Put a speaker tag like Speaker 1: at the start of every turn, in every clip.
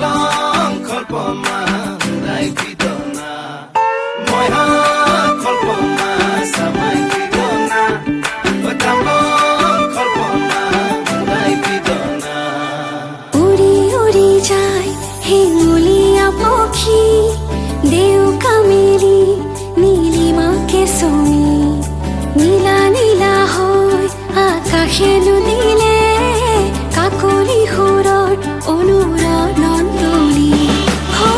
Speaker 1: long kolpoma dai fidona moi ha kolpoma samai fidona otam long kolpoma dai fidona
Speaker 2: উড়ি উড়ি যায় হেঙ্গুলিয়া পাখি দেউ কামেলি নীলিমাকে ছুঁই নীলা নীলা হয় আকাশে দিলে কাকলি সুৰৰ অনুৰণন তুলি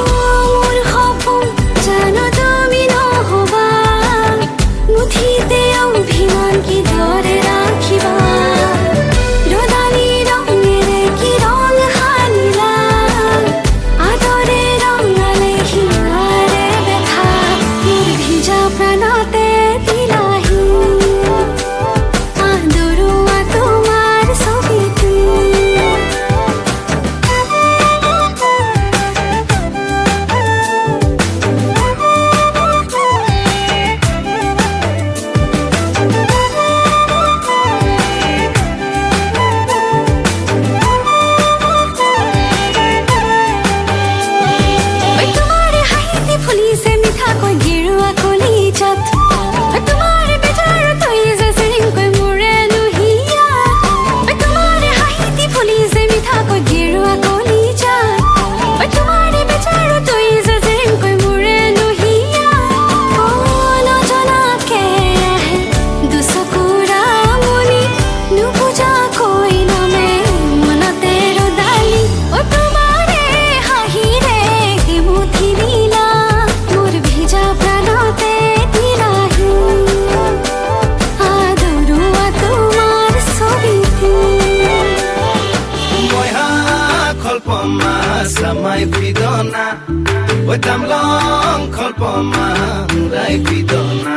Speaker 2: মোৰ সপোন জানো তুমি নহবা মুঠিতে অভিমান কিদৰে ৰাখিবা ৰদালি ৰঙেৰে কি ৰং সানিলা আদৰে ৰঙালে হিয়াৰে বেথা মোৰ ভিজা প্ৰাণতে দিলাহি আদৰুৱা তোমাৰ ছবিটো তোমাৰে হাঁহিতে ফুলিছে মিঠাকৈ গেৰুৱা কলিজাত তোমাৰে বেজাৰ তৈ যে চিৰিংকৈ মোৰে লুহিয়া তোমাৰে হাঁহিতে ফুলিছে মিঠাকৈ গেৰুৱা কলিজাত তোমাৰে বেজাৰ তৈ যে চিৰিংকৈ মোৰে লুহিয়া নজনাকে আহে দুচকুৰা মনি নুবুজাকৈ নামে মনতে ৰদালি তোমাৰে হাঁহিৰে মুঠি দিলা মোৰ ভিজা প্ৰাণতে দিলাহি আদৰুৱা তোমাৰ ছবিটো
Speaker 1: moi ha kolpoma samai fidona otam long kolpoma dai fidona